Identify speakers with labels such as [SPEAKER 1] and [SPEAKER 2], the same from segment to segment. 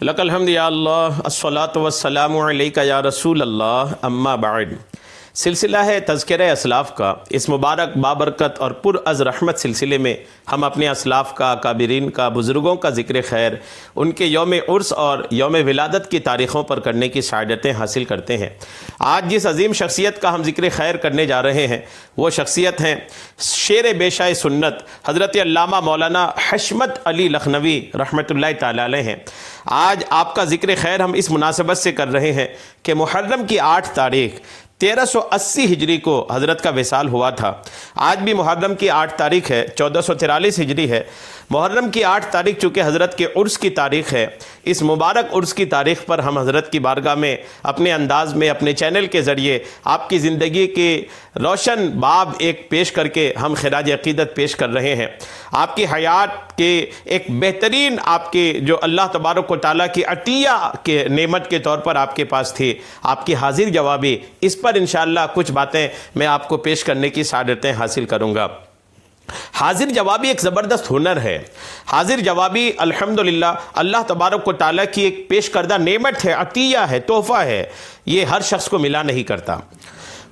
[SPEAKER 1] لک الحمد یا اللہ الصلاۃ والسلام علیک یا رسول اللہ اما بعد۔ سلسلہ ہے تذکرہ اسلاف کا۔ اس مبارک بابرکت اور پر از رحمت سلسلے میں ہم اپنے اسلاف کا، اکابرین کا، بزرگوں کا ذکر خیر، ان کے یوم عرس اور یوم ولادت کی تاریخوں پر کرنے کی سعادتیں حاصل کرتے ہیں۔ آج جس عظیم شخصیت کا ہم ذکر خیر کرنے جا رہے ہیں وہ شخصیت ہیں شیر بیشائے سنت حضرت علامہ مولانا حشمت علی لکھنوی رحمۃ اللہ تعالی علیہ ہیں۔ آج آپ کا ذکر خیر ہم اس مناسبت سے کر رہے ہیں کہ محرم کی 8 تاریخ 1380 ہجری کو حضرت کا وصال ہوا تھا۔ آج بھی محرم کی 8 تاریخ ہے، 1443 ہجری ہے۔ محرم کی 8 تاریخ چونکہ حضرت کے عرس کی تاریخ ہے، اس مبارک عرس کی تاریخ پر ہم حضرت کی بارگاہ میں اپنے انداز میں اپنے چینل کے ذریعے آپ کی زندگی کے روشن باب ایک پیش کر کے ہم خراج عقیدت پیش کر رہے ہیں۔ آپ کی حیات کے ایک بہترین آپ کے جو اللہ تبارک و تعالیٰ کی عطیہ کے نعمت کے طور پر آپ کے پاس تھی، آپ کی حاضر جوابی، اس پر انشاءاللہ کچھ باتیں میں آپ کو پیش کرنے کی سعادتیں حاصل کروں گا۔ حاضر جوابی ایک زبردست ہنر ہے۔ حاضر جوابی الحمدللہ اللہ تبارک و تعالیٰ کی ایک پیش کردہ نعمت ہے، عطیہ ہے، تحفہ ہے۔ یہ ہر شخص کو ملا نہیں کرتا۔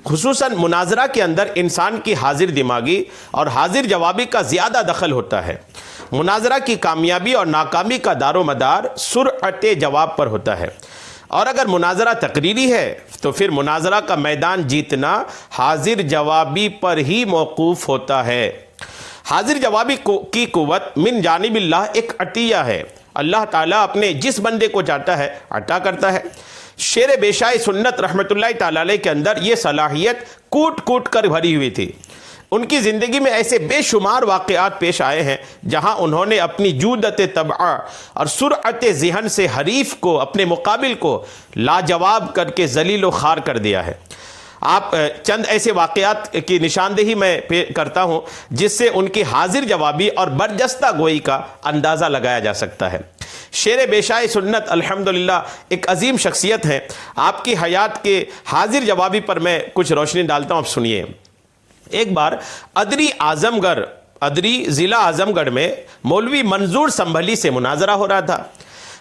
[SPEAKER 1] خصوصاً مناظرہ کے اندر انسان کی حاضر دماغی اور حاضر جوابی کا زیادہ دخل ہوتا ہے۔ مناظرہ کی کامیابی اور ناکامی کا دار و مدار سرعت جواب پر ہوتا ہے، اور اگر مناظرہ تقریری ہے تو پھر مناظرہ کا میدان جیتنا حاضر جوابی پر ہی موقوف ہوتا ہے۔ حاضر جوابی کی قوت من جانب اللہ ایک عطیہ ہے۔ اللہ تعالیٰ اپنے جس بندے کو چاہتا ہے عطا کرتا ہے۔ شیر بیشائے سنت رحمۃ اللہ تعالی علیہ کے اندر یہ صلاحیت کوٹ کوٹ کر بھری ہوئی تھی۔ ان کی زندگی میں ایسے بے شمار واقعات پیش آئے ہیں جہاں انہوں نے اپنی جودت طبع اور سرعت ذہن سے حریف کو، اپنے مقابل کو لاجواب کر کے ذلیل و خوار کر دیا ہے۔ آپ چند ایسے واقعات کی نشاندہی میں کرتا ہوں جس سے ان کی حاضر جوابی اور برجستہ گوئی کا اندازہ لگایا جا سکتا ہے۔ شیر بیشائے سنت الحمدللہ ایک عظیم شخصیت ہے۔ آپ کی حیات کے حاضر جوابی پر میں کچھ روشنی ڈالتا ہوں، آپ سنیے۔ ایک بار ادری ضلع اعظم گڑھ میں مولوی منظور سنبھلی سے مناظرہ ہو رہا تھا۔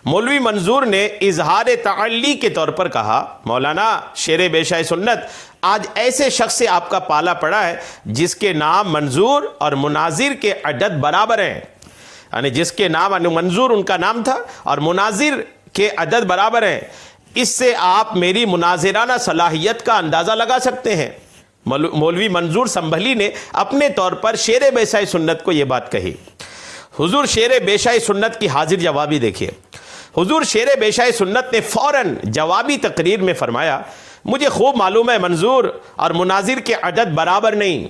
[SPEAKER 1] مولوی منظور نے اظہار تعلی کے طور پر کہا، مولانا شیر بیشائے سنت، آج ایسے شخص سے آپ کا پالا پڑا ہے جس کے نام منظور اور مناظر کے عدد برابر ہیں، یعنی جس کے نام منظور ان کا نام تھا اور مناظر کے عدد برابر ہیں۔ اس سے آپ میری مناظرانہ صلاحیت کا اندازہ لگا سکتے ہیں۔ مولوی منظور سنبھلی نے اپنے طور پر شیر بیشائے سنت کو یہ بات کہی۔ حضور شیر بیشائے سنت کی حاضر جوابی دیکھیے۔ حضور شیر بیشائے سنت نے فوراً جوابی تقریر میں فرمایا، مجھے خوب معلوم ہے منظور اور مناظر کے عدد برابر نہیں۔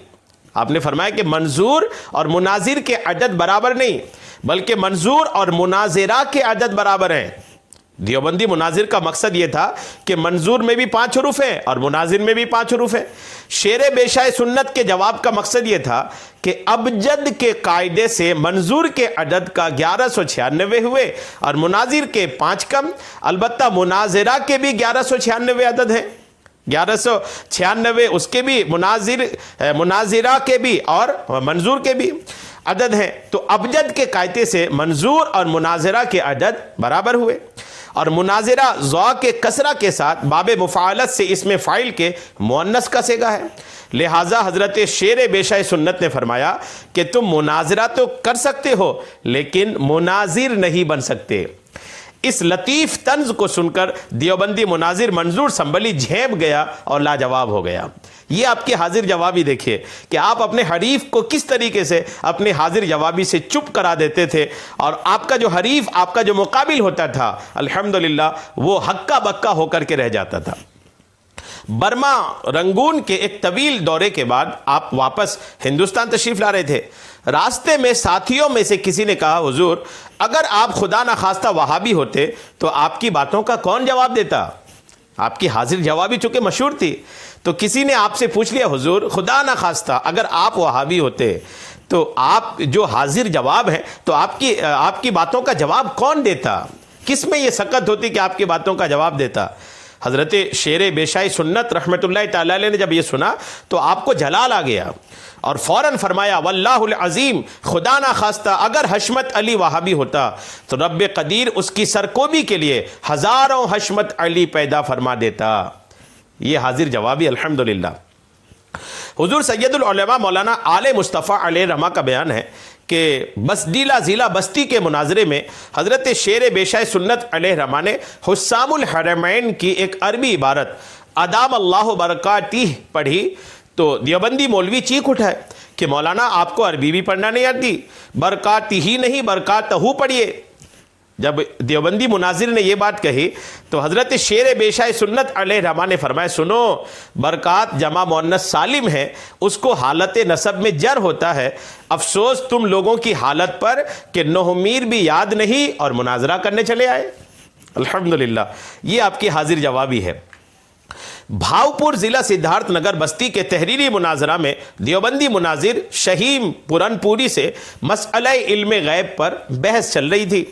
[SPEAKER 1] آپ نے فرمایا کہ منظور اور مناظر کے عدد برابر نہیں، بلکہ منظور اور مناظرہ کے عدد برابر ہیں۔ دیوبندی مناظر کا مقصد یہ تھا کہ منظور میں بھی 5 حروف ہیں اور مناظر میں بھی 5 حروف ہیں۔ شیر بیشائے سنت کے جواب کا مقصد یہ تھا کہ ابجد کے قاعدے سے منظور کے عدد کا 1196 ہوئے اور مناظر کے 5 کم، البتہ مناظرہ کے بھی 1196 عدد ہیں۔ 1196 اس کے بھی، مناظرہ کے بھی اور منظور کے بھی عدد ہیں۔ تو ابجد کے قاعدے سے منظور اور مناظرہ کے عدد برابر ہوئے، اور مناظرہ ضا کے کسرہ کے ساتھ باب مفاعلت سے اس میں فاعل کے مؤنث کا صیغہ ہے۔ لہٰذا حضرت شیر بیشائے سنت نے فرمایا کہ تم مناظرہ تو کر سکتے ہو لیکن مناظر نہیں بن سکتے۔ اس لطیف طنز کو سن کر دیوبندی مناظر منظور سنبھلی جھینپ گیا اور لاجواب ہو گیا۔ یہ آپ کی حاضر جوابی دیکھیے کہ آپ اپنے حریف کو کس طریقے سے اپنے حاضر جوابی سے چپ کرا دیتے تھے، اور آپ کا جو حریف، آپ کا جو مقابل ہوتا تھا، الحمدللہ وہ ہکا بکا ہو کر کے رہ جاتا تھا۔ برما رنگون کے ایک طویل دورے کے بعد آپ واپس ہندوستان تشریف لا رہے تھے۔ راستے میں ساتھیوں میں سے کسی نے کہا، حضور اگر آپ خدا نخواستہ وہابی ہوتے تو آپ کی باتوں کا کون جواب دیتا؟ آپ کی حاضر جوابی چونکہ مشہور تھی، تو کسی نے آپ سے پوچھ لیا، حضور خدا نخواستہ اگر آپ وہابی ہوتے تو آپ جو حاضر جواب ہیں تو آپ کی باتوں کا جواب کون دیتا؟ کس میں یہ سکت ہوتی کہ آپ کی باتوں کا جواب دیتا؟ حضرت شیر بیشائی سنت رحمۃ اللہ تعالی علیہ نے جب یہ سنا تو آپ کو جلال آ گیا اور فوراً فرمایا واللہ العظیم، خدا نہ خواستہ اگر حشمت علی وہابی ہوتا تو رب قدیر اس کی سرکوبی کے لیے ہزاروں حشمت علی پیدا فرما دیتا۔ یہ حاضر جوابی الحمدللہ۔ حضور سید العلماء مولانا آل مصطفیٰ علیہ رحمہ کا بیان ہے کہ بسڈیلا ضلع بستی کے مناظرے میں حضرت شیر بیشائی سنت علیہ رحمہ نے حسام الحرمین کی ایک عربی عبارت ادام اللہ برکاتہ پڑھی تو دیوبندی مولوی چیخ اٹھائے کہ مولانا آپ کو عربی بھی پڑھنا نہیں آتی، برکات ہی نہیں برکاتہ پڑھیے۔ جب دیوبندی مناظر نے یہ بات کہی تو حضرت شیر بیشائی سنت علیہ رحمہ نے فرمایا سنو، برکات جمع مؤنث سالم ہے، اس کو حالت نسب میں جر ہوتا ہے، افسوس تم لوگوں کی حالت پر کہ نومیر بھی یاد نہیں اور مناظرہ کرنے چلے آئے۔ الحمدللہ، یہ آپ کی حاضر جوابی ہے۔ بھاؤپور ضلع سدھارتھ نگر بستی کے تحریری مناظرہ میں دیوبندی مناظر شہیم پورن پوری سے مسئلہ علم غیب پر بحث چل رہی تھی۔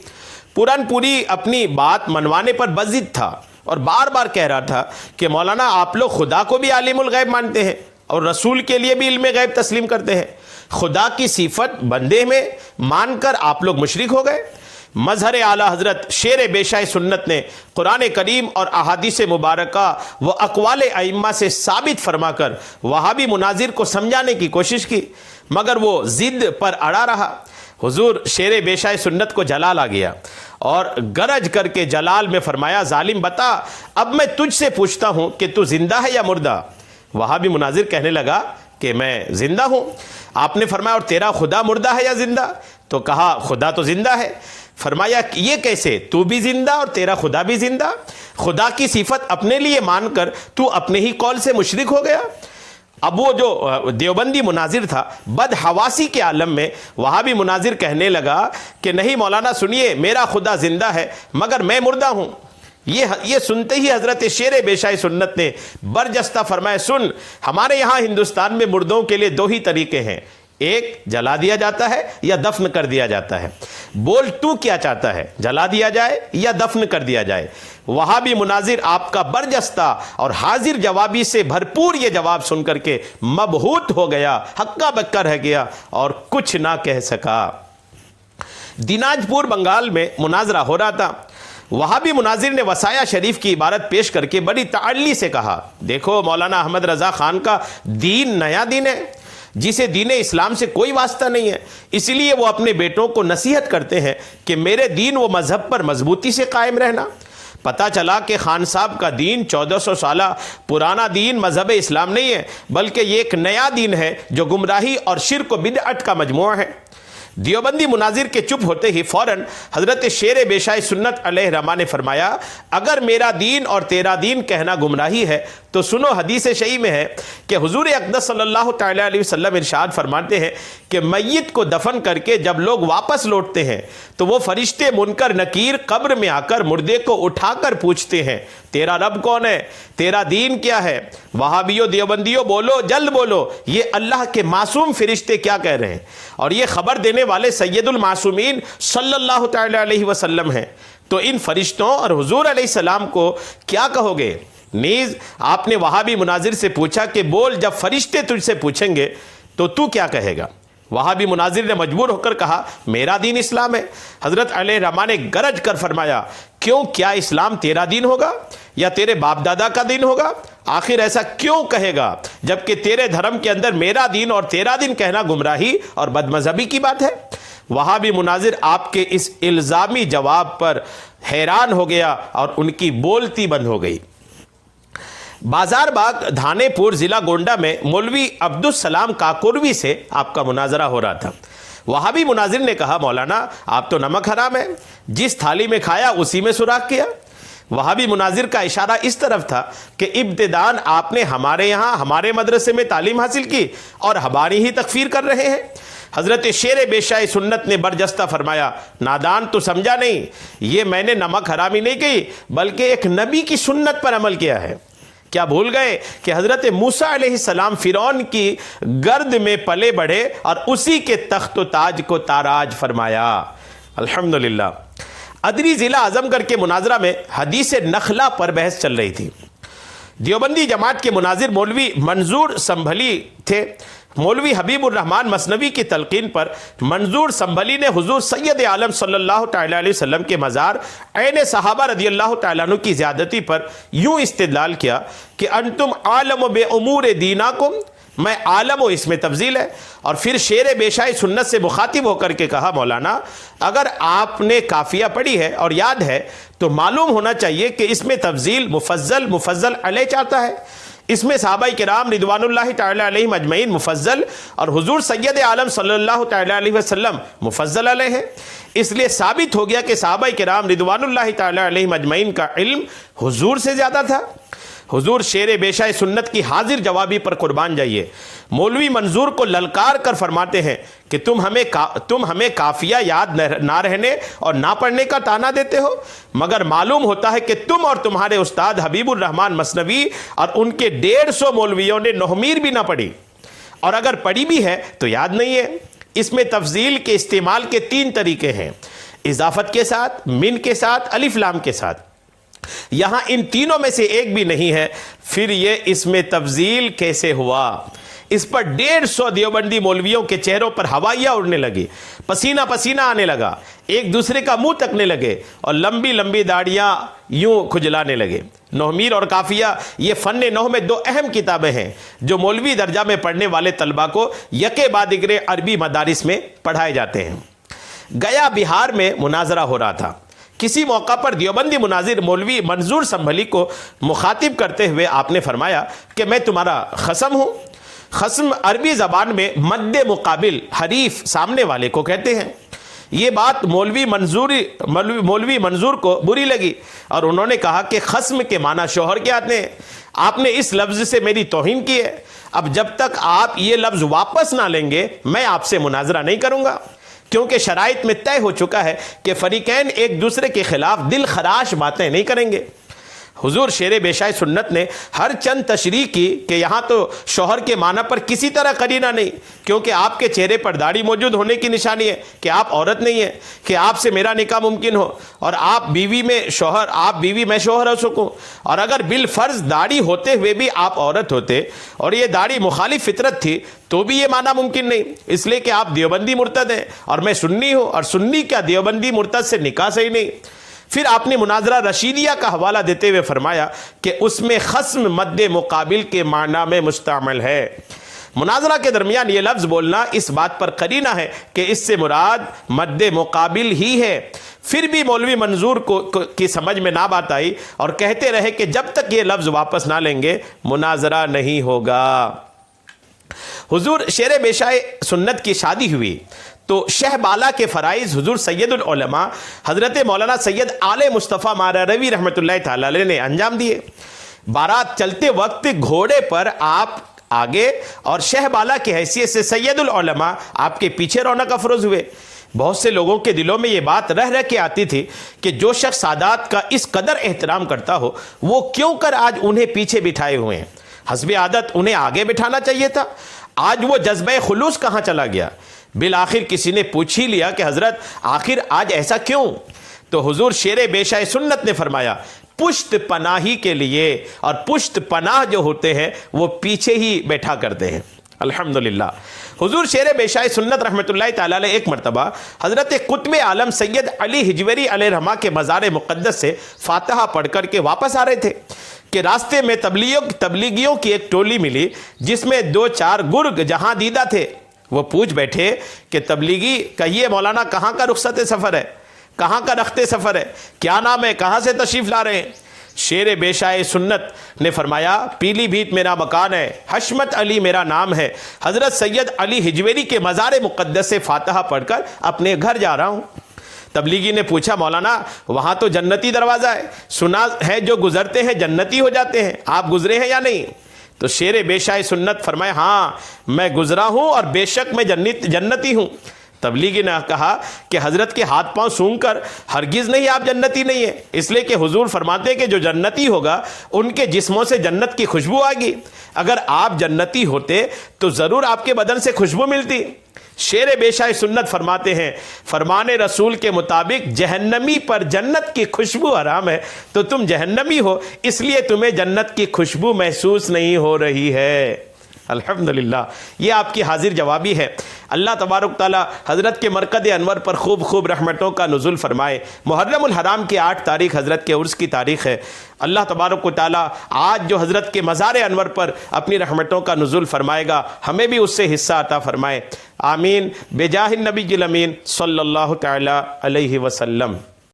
[SPEAKER 1] پورن پوری اپنی بات منوانے پر بضد تھا اور بار بار کہہ رہا تھا کہ مولانا آپ لوگ خدا کو بھی عالم الغیب مانتے ہیں اور رسول کے لیے بھی علم غیب تسلیم کرتے ہیں، خدا کی صفت بندے میں مان کر آپ لوگ مشرک ہو گئے۔ مظہر اعلیٰ حضرت شیر بیشائی سنت نے قرآن کریم اور احادیث مبارکہ و اقوال ائمہ سے ثابت فرما کر وہابی مناظر کو سمجھانے کی کوشش کی، مگر وہ ضد پر اڑا رہا۔ حضور شیر بیشائی سنت کو جلال آ گیا اور گرج کر کے جلال میں فرمایا ظالم بتا، اب میں تجھ سے پوچھتا ہوں کہ تو زندہ ہے یا مردہ؟ وہابی مناظر کہنے لگا کہ میں زندہ ہوں۔ آپ نے فرمایا اور تیرا خدا مردہ ہے یا زندہ؟ تو کہا خدا تو زندہ ہے۔ فرمایا یہ کیسے، تو بھی زندہ اور تیرا خدا بھی زندہ؟ خدا کی صفت اپنے لیے مان کر تو اپنے ہی قول سے مشرک ہو گیا۔ اب وہ جو دیوبندی مناظر تھا بدحواسی کے عالم میں وہابی مناظر کہنے لگا کہ نہیں مولانا سنیے، میرا خدا زندہ ہے مگر میں مردہ ہوں۔ یہ سنتے ہی حضرت شیر بیشائی سنت نے برجستہ فرمایا سن، ہمارے یہاں ہندوستان میں مردوں کے لیے دو ہی طریقے ہیں، ایک جلا دیا جاتا ہے یا دفن کر دیا جاتا ہے، بول تو کیا چاہتا ہے، جلا دیا جائے یا دفن کر دیا جائے؟ وہابی مناظر آپ کا برجستہ اور حاضر جوابی سے بھرپور یہ جواب سن کر کے مبہوت ہو گیا، ہکا بکا رہ گیا اور کچھ نہ کہہ سکا۔ دیناج پور بنگال میں مناظرہ ہو رہا تھا۔ وہابی مناظر نے وصایا شریف کی عبارت پیش کر کے بڑی تعلی سے کہا دیکھو مولانا احمد رضا خان کا دین نیا دین ہے جسے دین اسلام سے کوئی واسطہ نہیں ہے، اسی لیے وہ اپنے بیٹوں کو نصیحت کرتے ہیں کہ میرے دین و مذہب پر مضبوطی سے قائم رہنا۔ پتہ چلا کہ خان صاحب کا دین 1400 سالہ پرانا دین مذہب اسلام نہیں ہے، بلکہ یہ ایک نیا دین ہے جو گمراہی اور شرک و بدعت کا مجموعہ ہے۔ دیوبندی مناظر کے چپ ہوتے ہی فوراً حضرت شیر بیشائی سنت علیہ رحمہ نے فرمایا اگر میرا دین اور تیرا دین کہنا گمراہی ہے تو سنو، حدیث شریف میں ہے کہ حضور اقدس صلی اللہ تعالی علیہ وسلم ارشاد فرماتے ہیں کہ میت کو دفن کر کے جب لوگ واپس لوٹتے ہیں تو وہ فرشتے منکر نکیر قبر میں آ کر مردے کو اٹھا کر پوچھتے ہیں تیرا رب کون ہے، تیرا دین کیا ہے؟ وہابیو دیوبندیو بولو، جلد بولو، یہ اللہ کے معصوم فرشتے کیا کہہ رہے ہیں؟ اور یہ خبر دینے والے سید المعصومین صلی اللہ تعالی علیہ وسلم ہیں، تو ان فرشتوں اور حضور علیہ السلام کو کیا کہو گے؟ نیز آپ نے وہابی مناظر سے پوچھا کہ بول جب فرشتے تجھ سے پوچھیں گے تو کیا کہے گا؟ وہابی مناظر نے مجبور ہو کر کہا میرا دین اسلام ہے۔ حضرت علیہ رحمہ نے گرج کر فرمایا کیوں، کیا اسلام تیرا دین ہوگا یا تیرے باپ دادا کا دین ہوگا؟ آخر ایسا کیوں کہے گا جبکہ تیرے دھرم کے اندر میرا دین اور تیرا دین کہنا گمراہی اور بد مذہبی کی بات ہے؟ وہابی مناظر آپ کے اس الزامی جواب پر حیران ہو گیا اور ان کی بولتی بند ہو گئی۔ بازار باغ دھانے پور ضلع گونڈا میں مولوی عبدالسلام کاکوروی سے آپ کا مناظرہ ہو رہا تھا۔ وہابی مناظر نے کہا مولانا آپ تو نمک حرام ہے، جس تھالی میں کھایا اسی میں سوراخ کیا۔ وہابی مناظر کا اشارہ اس طرف تھا کہ ابتداً آپ نے ہمارے یہاں ہمارے مدرسے میں تعلیم حاصل کی اور ہماری ہی تکفیر کر رہے ہیں۔ حضرت شیر بیشائی سنت نے برجستہ فرمایا نادان تو سمجھا نہیں، یہ میں نے نمک حرامی نہیں کی بلکہ ایک نبی کی سنت پر عمل کیا ہے۔ کیا بھول گئے کہ حضرت موسیٰ علیہ السلام فرعون کی گرد میں پلے بڑھے اور اسی کے تخت و تاج کو تاراج فرمایا؟ الحمدللہ۔ ادری ضلع اعظم گڑھ کے مناظرہ میں حدیث نخلا پر بحث چل رہی تھی۔ دیوبندی جماعت کے مناظر مولوی منظور سنبھلی تھے۔ مولوی حبیب الرحمن مثنوی کی تلقین پر منظور سنبھلی نے حضور سید عالم صلی اللہ تعالیٰ علیہ وسلم کے مزار عین صحابہ رضی اللہ تعالیٰ عنہ کی زیادتی پر یوں استدلال کیا کہ انتم عالم بے امور دیناکم، میں عالم و اس میں تفضیل ہے۔ اور پھر شعر بیشائے سنت سے مخاطب ہو کر کے کہا مولانا اگر آپ نے قافیہ پڑھی ہے اور یاد ہے تو معلوم ہونا چاہیے کہ اس میں تفضیل مفضل علیہ چاہتا ہے، اس میں صحابہ کرام رضوان اللہ تعالیٰ علیہم اجمعین مفضل اور حضور سید عالم صلی اللہ تعالیٰ علیہ وسلم مفضل علیہ ہے۔ اس لیے ثابت ہو گیا کہ صحابہ کرام رضوان اللہ تعالیٰ علیہم اجمعین کا علم حضور سے زیادہ تھا۔ حضور شعر بیشائے سنت کی حاضر جوابی پر قربان جائیے۔ مولوی منظور کو للکار کر فرماتے ہیں کہ تم ہمیں قافیہ یاد نہ رہنے اور نہ پڑھنے کا طعنہ دیتے ہو، مگر معلوم ہوتا ہے کہ تم اور تمہارے استاد حبیب الرحمن مثنوی اور ان کے 150 مولویوں نے نومیر بھی نہ پڑھی، اور اگر پڑھی بھی ہے تو یاد نہیں ہے۔ اس میں تفضیل کے استعمال کے 3 طریقے ہیں، اضافت کے ساتھ، من کے ساتھ، الف لام کے ساتھ۔ یہاں ان تینوں میں سے ایک بھی نہیں ہے، پھر یہ اس میں تفضیل کیسے ہوا؟ اس پر 150 دیوبندی مولویوں کے چہروں پر ہوائیاں اڑنے لگی، پسینہ پسینہ آنے لگا، ایک دوسرے کا منہ تکنے لگے اور لمبی لمبی داڑیاں یوں کھجلانے لگے۔ نومیر اور قافیہ یہ فن نحو میں 2 اہم کتابیں ہیں جو مولوی درجہ میں پڑھنے والے طلبہ کو یکے بعد دیگرے عربی مدارس میں پڑھائے جاتے ہیں۔ گیا بہار میں مناظرہ ہو رہا تھا۔ کسی موقع پر دیوبندی مناظر مولوی منظور سنبھلی کو مخاطب کرتے ہوئے آپ نے فرمایا کہ میں تمہارا خصم ہوں۔ خصم عربی زبان میں مد مقابل، حریف، سامنے والے کو کہتے ہیں۔ یہ بات مولوی منظور کو بری لگی اور انہوں نے کہا کہ خصم کے معنی شوہر کے آتے ہیں، آپ نے اس لفظ سے میری توہین کی ہے، اب جب تک آپ یہ لفظ واپس نہ لیں گے میں آپ سے مناظرہ نہیں کروں گا، کیونکہ شرائط میں طے ہو چکا ہے کہ فریقین ایک دوسرے کے خلاف دل خراش باتیں نہیں کریں گے۔ حضور شعر بیشائے سنت نے ہر چند تشریح کی کہ یہاں تو شوہر کے معنی پر کسی طرح قرینہ نہیں، کیونکہ آپ کے چہرے پر داڑھی موجود ہونے کی نشانی ہے کہ آپ عورت نہیں ہیں، کہ آپ سے میرا نکاح ممکن ہو اور آپ بیوی میں شوہر ہو سکوں، اور اگر بالفرض داڑھی ہوتے ہوئے بھی آپ عورت ہوتے اور یہ داڑھی مخالف فطرت تھی تو بھی یہ معنی ممکن نہیں، اس لیے کہ آپ دیوبندی مرتد ہیں اور میں سنی ہوں، اور سنی کا دیوبندی مرتد سے نکاح صحیح نہیں۔ پھر آپ نے مناظرہ رشیدیہ کا حوالہ دیتے ہوئے فرمایا کہ اس میں خصم مد مقابل کے معنی میں مستعمل ہے۔ مناظرہ کے درمیان یہ لفظ بولنا اس بات پر قرینہ ہے کہ اس سے مراد مد مقابل ہی ہے۔ پھر بھی مولوی منظور کی سمجھ میں نہ بات آئی اور کہتے رہے کہ جب تک یہ لفظ واپس نہ لیں گے مناظرہ نہیں ہوگا۔ حضور شعر بیشائے سنت کی شادی ہوئی تو شہ بالا کے فرائض حضور سید العلماء حضرت مولانا سید آل مصطفیٰ ماراروی رحمۃ اللہ تعالی علیہ نے انجام دیے۔ بارات چلتے وقت گھوڑے پر آپ آگے اور شہ بالا کی حیثیت سے سید العلماء آپ کے پیچھے رونق افروز ہوئے۔ بہت سے لوگوں کے دلوں میں یہ بات رہ کے آتی تھی کہ جو شخص سادات کا اس قدر احترام کرتا ہو وہ کیوں کر آج انہیں پیچھے بٹھائے ہوئے ہیں؟ حسب عادت انہیں آگے بٹھانا چاہیے تھا، آج وہ جذبہ خلوص کہاں چلا گیا؟ بالآخر کسی نے پوچھ ہی لیا کہ حضرت آخر آج ایسا کیوں؟ تو حضور شعر بیشائے سنت نے فرمایا پشت پناہی کے لیے، اور پشت پناہ جو ہوتے ہیں وہ پیچھے ہی بیٹھا کرتے ہیں۔ الحمدللہ حضور شعر بیشائے سنت رحمۃ اللہ تعالی علیہ ایک مرتبہ حضرت قطب عالم سید علی ہجویری علیہ الرحمہ کے مزار مقدس سے فاتحہ پڑھ کر کے واپس آ رہے تھے کہ راستے میں تبلیغیوں کی ایک ٹولی ملی جس میں 2-4 گرگ جہاں دیدہ تھے۔ وہ پوچھ بیٹھے کہ تبلیغی کہیے مولانا کہاں کا رخصت سفر ہے، کہاں کا رخت سفر ہے، کیا نام ہے، کہاں سے تشریف لا رہے ہیں؟ شعر بیشائے سنت نے فرمایا پیلی بھیت میرا مکان ہے، حشمت علی میرا نام ہے، حضرت سید علی ہجویری کے مزار مقدس سے فاتحہ پڑھ کر اپنے گھر جا رہا ہوں۔ تبلیغی نے پوچھا مولانا وہاں تو جنتی دروازہ ہے، سنا ہے جو گزرتے ہیں جنتی ہو جاتے ہیں، آپ گزرے ہیں یا نہیں؟ تو شعر بیشائے سنت فرمائے ہاں میں گزرا ہوں اور بے شک میں جنتی ہوں۔ تبلیغی نے کہا کہ حضرت کے ہاتھ پاؤں سونگھ کر ہرگز نہیں آپ جنتی نہیں ہیں، اس لیے کہ حضور فرماتے ہیں کہ جو جنتی ہوگا ان کے جسموں سے جنت کی خوشبو آئے گی، اگر آپ جنتی ہوتے تو ضرور آپ کے بدن سے خوشبو ملتی۔ شیر بیشائے سنت فرماتے ہیں، فرمان رسول کے مطابق جہنمی پر جنت کی خوشبو حرام ہے، تو تم جہنمی ہو اس لیے تمہیں جنت کی خوشبو محسوس نہیں ہو رہی ہے۔ الحمدللہ، یہ آپ کی حاضر جوابی ہے۔ اللہ تبارک تعالی حضرت کے مرکز انور پر خوب خوب رحمتوں کا نزول فرمائے۔ محرم الحرام کی 8 تاریخ حضرت کے عرس کی تاریخ ہے۔ اللہ تبارک و تعالی آج جو حضرت کے مزار انور پر اپنی رحمتوں کا نزول فرمائے گا، ہمیں بھی اس سے حصہ عطا فرمائے۔ آمین بجاہ النبی الامین صلی اللہ تعالی علیہ وسلم۔